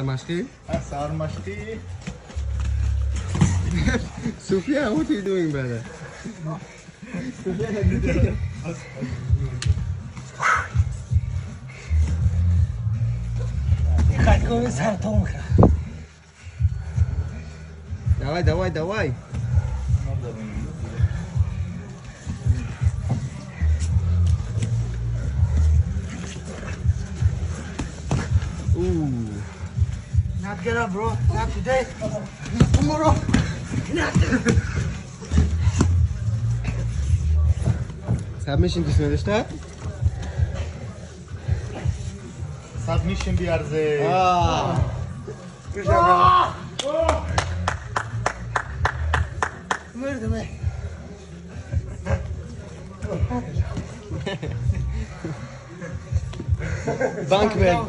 Sarmashki? Sarmashki. Sufyan, what are you doing, brother? Давай. Ooh. Not get up, bro. Not today. Tomorrow. Submission to the start. Submission biarze. Good job, bro. Murder me. Bank man.